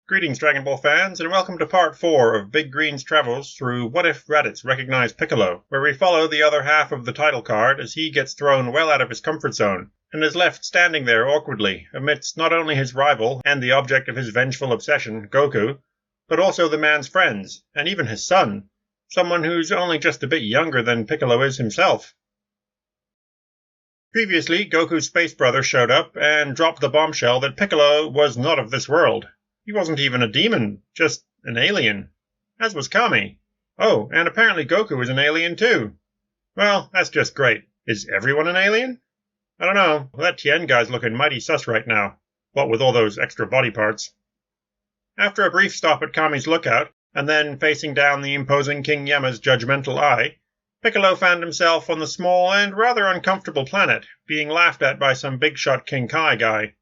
Greetings, Dragon Ball fans, and welcome to part 4 of Big Green's travels through What If Raditz Recognized Piccolo, where we follow the other half of the title card as he gets thrown well out of his comfort zone, and is left standing there awkwardly amidst not only his rival and the object of his vengeful obsession, Goku, but also the man's friends, and even his son, someone who's only just a bit younger than Piccolo is himself. Previously, Goku's space brother showed up and dropped the bombshell that Piccolo was not of this world. He wasn't even a demon, just an alien. As was Kami. Oh, and apparently Goku is an alien too. Well, that's just great. Is everyone an alien? I don't know. That Tien guy's looking mighty sus right now. What with all those extra body parts. After a brief stop at Kami's lookout, and then facing down the imposing King Yama's judgmental eye, Piccolo found himself on the small and rather uncomfortable planet, being laughed at by some big-shot King Kai guy.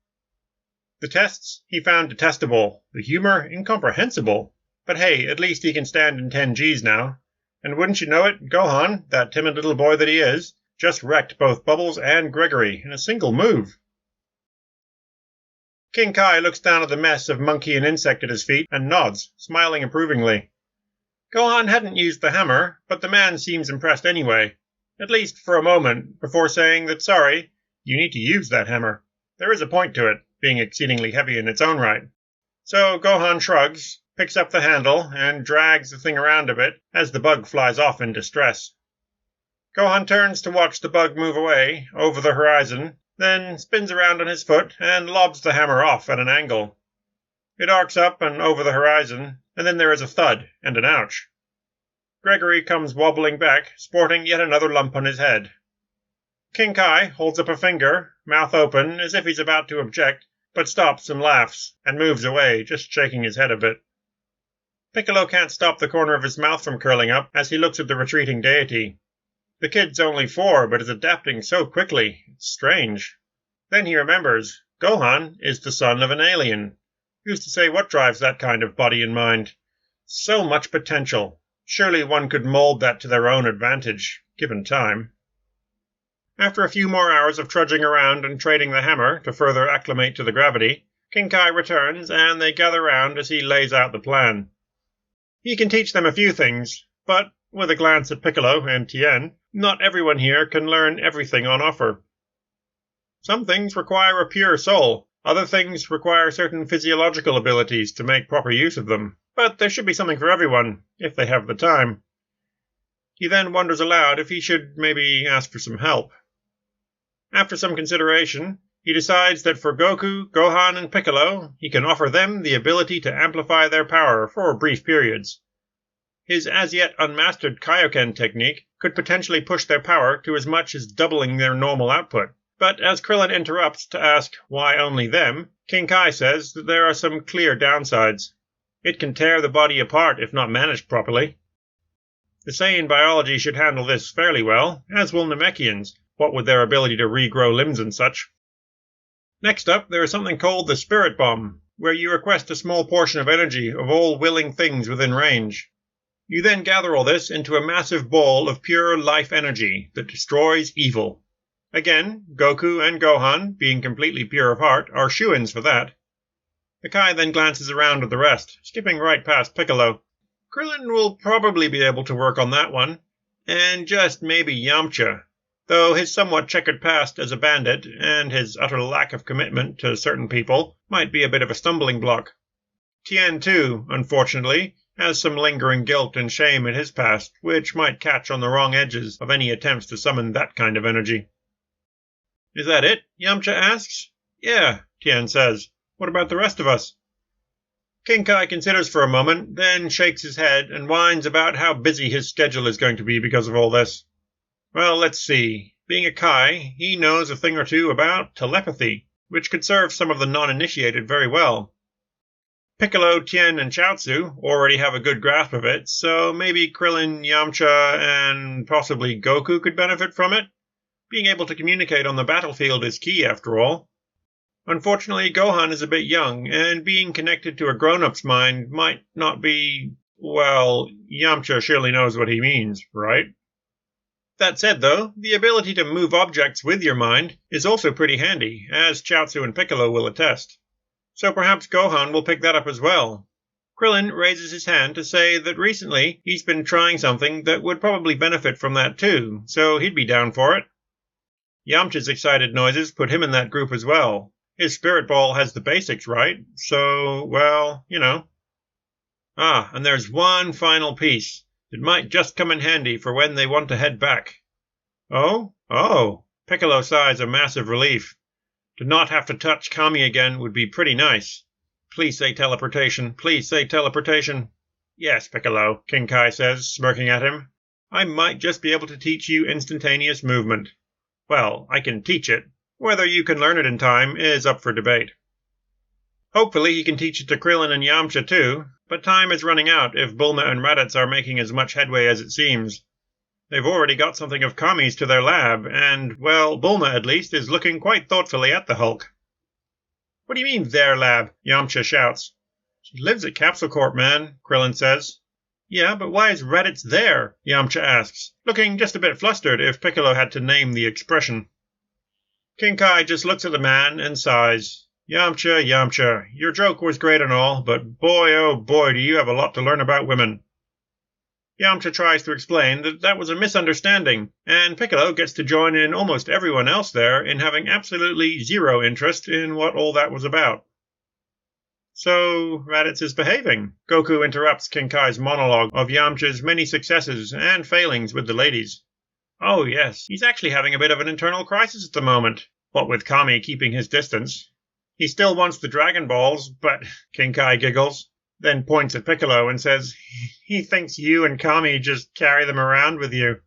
The tests he found detestable, the humor incomprehensible. But hey, at least he can stand in 10 Gs now. And wouldn't you know it, Gohan, that timid little boy that he is, just wrecked both Bubbles and Gregory in a single move. King Kai looks down at the mess of monkey and insect at his feet and nods, smiling approvingly. Gohan hadn't used the hammer, but the man seems impressed anyway, at least for a moment, before saying that sorry, you need to use that hammer. There is a point to it, being exceedingly heavy in its own right. So Gohan shrugs, picks up the handle, and drags the thing around a bit as the bug flies off in distress. Gohan turns to watch the bug move away, over the horizon, then spins around on his foot and lobs the hammer off at an angle. It arcs up and over the horizon, and then there is a thud and an ouch. Gregory comes wobbling back, sporting yet another lump on his head. King Kai holds up a finger, mouth open, as if he's about to object, but stops and laughs, and moves away, just shaking his head a bit. Piccolo can't stop the corner of his mouth from curling up as he looks at the retreating deity. The kid's only 4, but is adapting so quickly. It's strange. Then he remembers, Gohan is the son of an alien. Who's to say what drives that kind of body and mind? So much potential. Surely one could mold that to their own advantage, given time. After a few more hours of trudging around and trading the hammer to further acclimate to the gravity, King Kai returns and they gather round as he lays out the plan. He can teach them a few things, but, with a glance at Piccolo and Tien, not everyone here can learn everything on offer. Some things require a pure soul, other things require certain physiological abilities to make proper use of them, but there should be something for everyone, if they have the time. He then wonders aloud if he should maybe ask for some help. After some consideration, he decides that for Goku, Gohan, and Piccolo, he can offer them the ability to amplify their power for brief periods. His as-yet unmastered Kaioken technique could potentially push their power to as much as doubling their normal output. But as Krillin interrupts to ask why only them, King Kai says that there are some clear downsides. It can tear the body apart if not managed properly. The Saiyan biology should handle this fairly well, as will Namekians, what with their ability to regrow limbs and such. Next up, there is something called the Spirit Bomb, where you request a small portion of energy of all willing things within range. You then gather all this into a massive ball of pure life energy that destroys evil. Again, Goku and Gohan, being completely pure of heart, are shoo-ins for that. The Kai then glances around at the rest, skipping right past Piccolo. Krillin will probably be able to work on that one, and just maybe Yamcha, though his somewhat checkered past as a bandit and his utter lack of commitment to certain people might be a bit of a stumbling block. Tien, too, unfortunately, has some lingering guilt and shame in his past, which might catch on the wrong edges of any attempts to summon that kind of energy. Is that it? Yamcha asks. Yeah, Tien says. What about the rest of us? King Kai considers for a moment, then shakes his head and whines about how busy his schedule is going to be because of all this. Well, let's see. Being a Kai, he knows a thing or two about telepathy, which could serve some of the non-initiated very well. Piccolo, Tien, and Chaozu already have a good grasp of it, so maybe Krillin, Yamcha, and possibly Goku could benefit from it. Being able to communicate on the battlefield is key, after all. Unfortunately, Gohan is a bit young, and being connected to a grown-up's mind might not be, well, Yamcha surely knows what he means, right? That said, though, the ability to move objects with your mind is also pretty handy, as Chaozu and Piccolo will attest. So perhaps Gohan will pick that up as well. Krillin raises his hand to say that recently he's been trying something that would probably benefit from that too, so he'd be down for it. Yamcha's excited noises put him in that group as well. His spirit ball has the basics right, so, well, you know. Ah, and there's one final piece. It might just come in handy for when they want to head back. Oh? Piccolo sighs a massive relief. To not have to touch Kami again would be pretty nice. Please say teleportation. Please say teleportation. Yes, Piccolo, King Kai says, smirking at him. I might just be able to teach you instantaneous movement. Well, I can teach it. Whether you can learn it in time is up for debate. Hopefully he can teach it to Krillin and Yamcha too, but time is running out if Bulma and Raditz are making as much headway as it seems. They've already got something of Kami's to their lab, and, well, Bulma at least is looking quite thoughtfully at the Hulk. What do you mean, their lab? Yamcha shouts. She lives at Capsule Corp, man, Krillin says. Yeah, but why is Raditz there? Yamcha asks, looking just a bit flustered if Piccolo had to name the expression. King Kai just looks at the man and sighs. Yamcha, your joke was great and all, but boy, oh boy, do you have a lot to learn about women. Yamcha tries to explain that that was a misunderstanding, and Piccolo gets to join in almost everyone else there in having absolutely zero interest in what all that was about. So, Raditz is behaving. Goku interrupts King Kai's monologue of Yamcha's many successes and failings with the ladies. Oh yes, he's actually having a bit of an internal crisis at the moment, what with Kami keeping his distance. He still wants the Dragon Balls, but, King Kai giggles, then points at Piccolo and says, he thinks you and Kami just carry them around with you.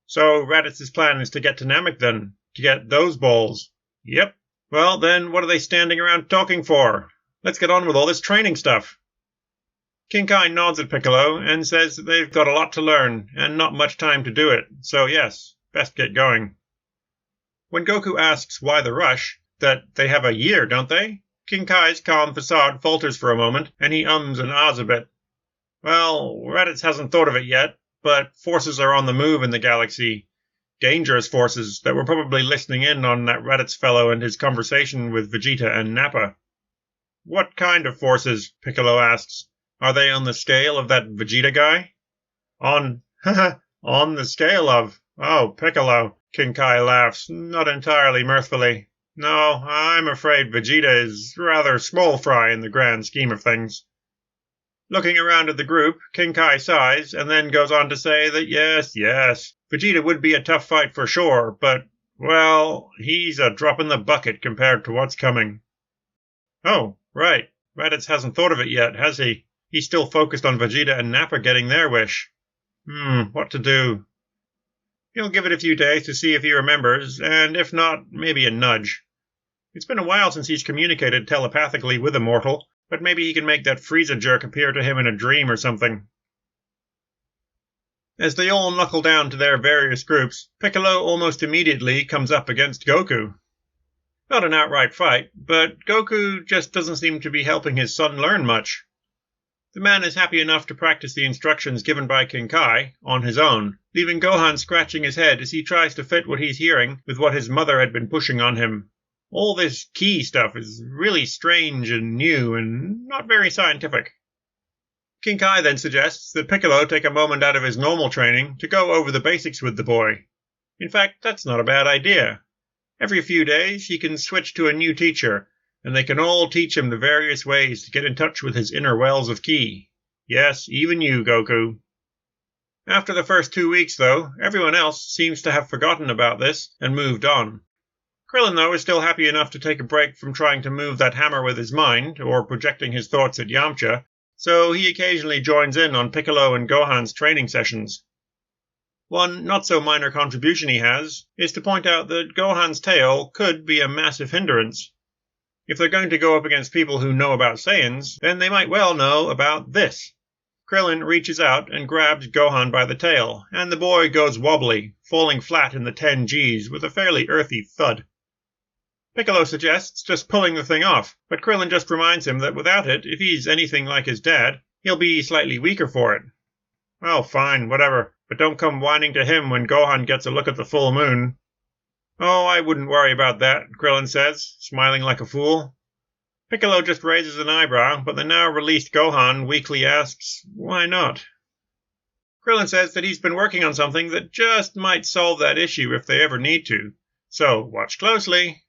So Raditz's plan is to get to Namek then, to get those balls. Yep. Well then, what are they standing around talking for? Let's get on with all this training stuff. King Kai nods at Piccolo and says that they've got a lot to learn and not much time to do it, so yes, best get going. When Goku asks why the rush, that they have a year, don't they? King Kai's calm facade falters for a moment, and he ums and ahs a bit. Well, Raditz hasn't thought of it yet, but forces are on the move in the galaxy. Dangerous forces that were probably listening in on that Raditz fellow and his conversation with Vegeta and Nappa. What kind of forces? Piccolo asks. Are they on the scale of that Vegeta guy? On the scale of... Oh, Piccolo, King Kai laughs, not entirely mirthfully. No, I'm afraid Vegeta is rather small fry in the grand scheme of things. Looking around at the group, King Kai sighs and then goes on to say that yes, Vegeta would be a tough fight for sure, but, well, he's a drop in the bucket compared to what's coming. Oh, right. Raditz hasn't thought of it yet, has he? He's still focused on Vegeta and Nappa getting their wish. What to do? He'll give it a few days to see if he remembers, and if not, maybe a nudge. It's been a while since he's communicated telepathically with a mortal, but maybe he can make that Frieza jerk appear to him in a dream or something. As they all knuckle down to their various groups, Piccolo almost immediately comes up against Goku. Not an outright fight, but Goku just doesn't seem to be helping his son learn much. The man is happy enough to practice the instructions given by King Kai on his own, leaving Gohan scratching his head as he tries to fit what he's hearing with what his mother had been pushing on him. All this ki stuff is really strange and new and not very scientific. King Kai then suggests that Piccolo take a moment out of his normal training to go over the basics with the boy. In fact, that's not a bad idea. Every few days he can switch to a new teacher, and they can all teach him the various ways to get in touch with his inner wells of ki. Yes, even you, Goku. After the first 2 weeks, though, everyone else seems to have forgotten about this and moved on. Krillin, though, is still happy enough to take a break from trying to move that hammer with his mind, or projecting his thoughts at Yamcha, so he occasionally joins in on Piccolo and Gohan's training sessions. One not-so-minor contribution he has is to point out that Gohan's tail could be a massive hindrance. If they're going to go up against people who know about Saiyans, then they might well know about this. Krillin reaches out and grabs Gohan by the tail, and the boy goes wobbly, falling flat in the 10 Gs with a fairly earthy thud. Piccolo suggests just pulling the thing off, but Krillin just reminds him that without it, if he's anything like his dad, he'll be slightly weaker for it. Well, fine, whatever, but don't come whining to him when Gohan gets a look at the full moon. Oh, I wouldn't worry about that, Krillin says, smiling like a fool. Piccolo just raises an eyebrow, but the now released Gohan weakly asks, why not? Krillin says that he's been working on something that just might solve that issue if they ever need to, so watch closely.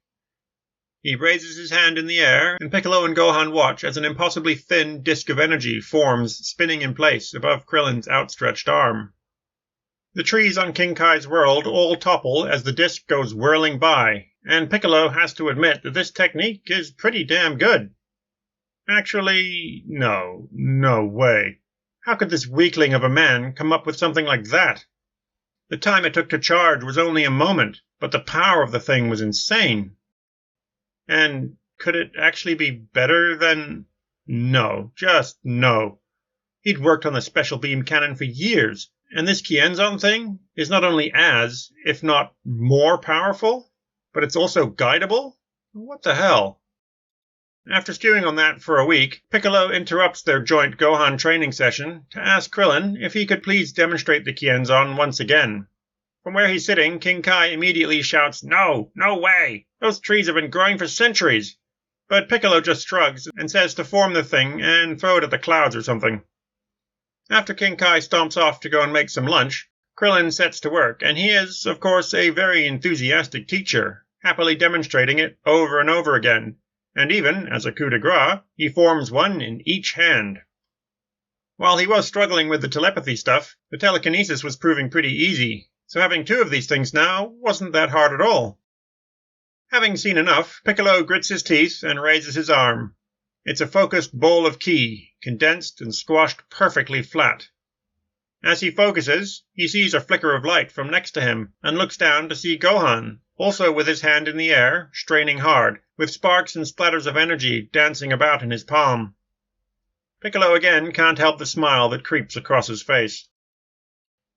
He raises his hand in the air, and Piccolo and Gohan watch as an impossibly thin disk of energy forms, spinning in place above Krillin's outstretched arm. The trees on King Kai's world all topple as the disk goes whirling by, and Piccolo has to admit that this technique is pretty damn good. Actually, no way. How could this weakling of a man come up with something like that? The time it took to charge was only a moment, but the power of the thing was insane. And could it actually be better than... No, just no. He'd worked on the special beam cannon for years, and this Kienzon thing is not only as, if not more powerful, but it's also guidable? What the hell? After stewing on that for a week, Piccolo interrupts their joint Gohan training session to ask Krillin if he could please demonstrate the Kienzon once again. From where he's sitting, King Kai immediately shouts, no way! Those trees have been growing for centuries! But Piccolo just shrugs and says to form the thing and throw it at the clouds or something. After King Kai stomps off to go and make some lunch, Krillin sets to work, and he is, of course, a very enthusiastic teacher, happily demonstrating it over and over again, and even, as a coup de grace, he forms one in each hand. While he was struggling with the telepathy stuff, the telekinesis was proving pretty easy, so having two of these things now wasn't that hard at all. Having seen enough, Piccolo grits his teeth and raises his arm. It's a focused bowl of ki, condensed and squashed perfectly flat. As he focuses, he sees a flicker of light from next to him and looks down to see Gohan, also with his hand in the air, straining hard, with sparks and splatters of energy dancing about in his palm. Piccolo again can't help the smile that creeps across his face.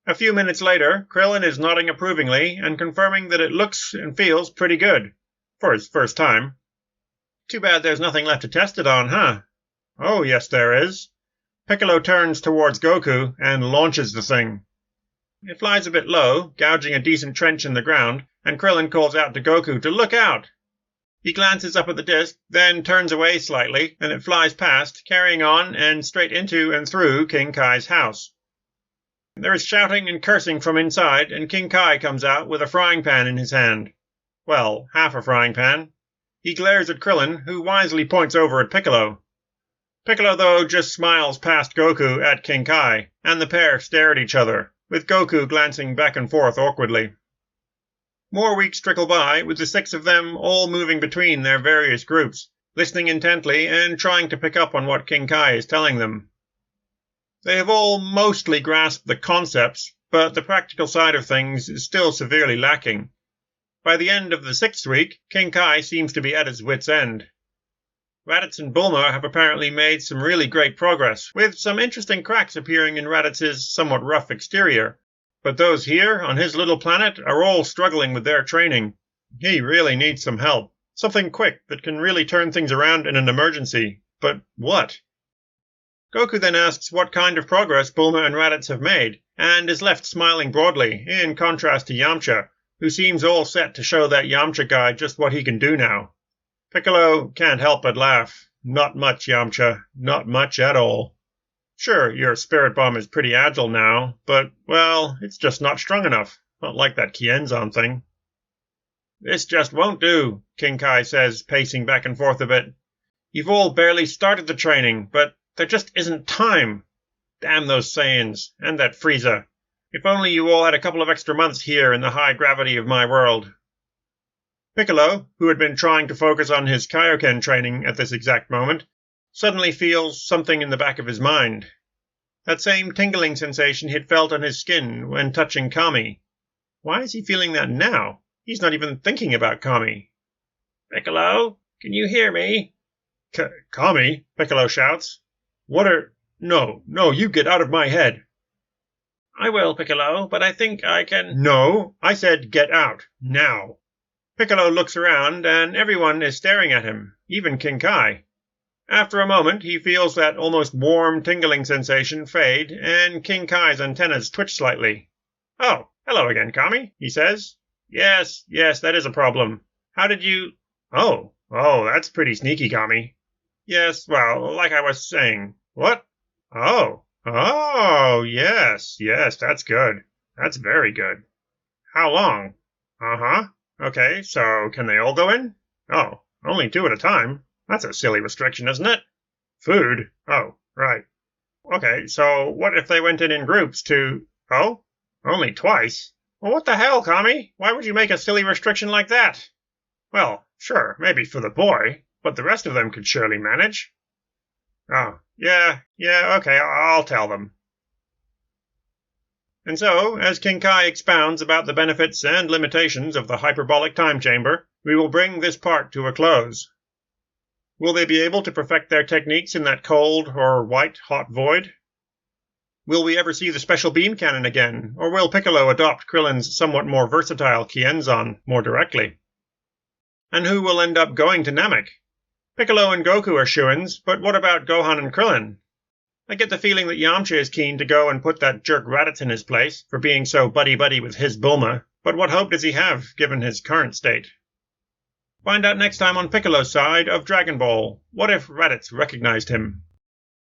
A few minutes later, Krillin is nodding approvingly and confirming that it looks and feels pretty good, for his first time. Too bad there's nothing left to test it on, huh? Oh, yes there is. Piccolo turns towards Goku and launches the thing. It flies a bit low, gouging a decent trench in the ground, and Krillin calls out to Goku to look out. He glances up at the disc, then turns away slightly, and it flies past, carrying on and straight into and through King Kai's house. There is shouting and cursing from inside, and King Kai comes out with a frying pan in his hand. Well, half a frying pan. He glares at Krillin, who wisely points over at Piccolo. Piccolo, though, just smiles past Goku at King Kai, and the pair stare at each other, with Goku glancing back and forth awkwardly. More weeks trickle by, with the six of them all moving between their various groups, listening intently and trying to pick up on what King Kai is telling them. They have all mostly grasped the concepts, but the practical side of things is still severely lacking. By the end of the 6th week, King Kai seems to be at his wit's end. Raditz and Bulma have apparently made some really great progress, with some interesting cracks appearing in Raditz's somewhat rough exterior. But those here, on his little planet, are all struggling with their training. He really needs some help. Something quick that can really turn things around in an emergency. But what? Goku then asks what kind of progress Bulma and Raditz have made, and is left smiling broadly, in contrast to Yamcha, who seems all set to show that Yamcha guy just what he can do now. Piccolo can't help but laugh. Not much, Yamcha. Not much at all. Sure, your spirit bomb is pretty agile now, but, well, it's just not strong enough. Not like that Kienzon thing. This just won't do, King Kai says, pacing back and forth a bit. You've all barely started the training, but there just isn't time. Damn those Saiyans, and that Frieza. If only you all had a couple of extra months here in the high gravity of my world. Piccolo, who had been trying to focus on his Kaioken training at this exact moment, suddenly feels something in the back of his mind. That same tingling sensation he'd felt on his skin when touching Kami. Why is he feeling that now? He's not even thinking about Kami. Piccolo, can you hear me? Kami, Piccolo shouts. What are... No, you get out of my head. I will, Piccolo, but I think I can... No, I said get out, now. Piccolo looks around, and everyone is staring at him, even King Kai. After a moment, he feels that almost warm, tingling sensation fade, and King Kai's antennas twitch slightly. Oh, hello again, Kami, he says. Yes, that is a problem. How did you... Oh, that's pretty sneaky, Kami. Yes, well, like I was saying. What? Oh. Oh, yes, that's good. That's very good. How long? Uh-huh. Okay, so can they all go in? Oh, only 2 at a time. That's a silly restriction, isn't it? Food? Oh, right. Okay, so what if they went in groups to... Oh? Only twice? Well, what the hell, Kami? Why would you make a silly restriction like that? Well, sure, maybe for the boy, but the rest of them could surely manage. Oh, yeah, okay, I'll tell them. And so, as King Kai expounds about the benefits and limitations of the hyperbolic time chamber, we will bring this part to a close. Will they be able to perfect their techniques in that cold or white-hot void? Will we ever see the special beam cannon again, or will Piccolo adopt Krillin's somewhat more versatile Kienzan more directly? And who will end up going to Namek? Piccolo and Goku are shoo-ins, but what about Gohan and Krillin? I get the feeling that Yamcha is keen to go and put that jerk Raditz in his place for being so buddy-buddy with his Bulma, but what hope does he have, given his current state? Find out next time on Piccolo's side of Dragon Ball. What if Raditz recognized him?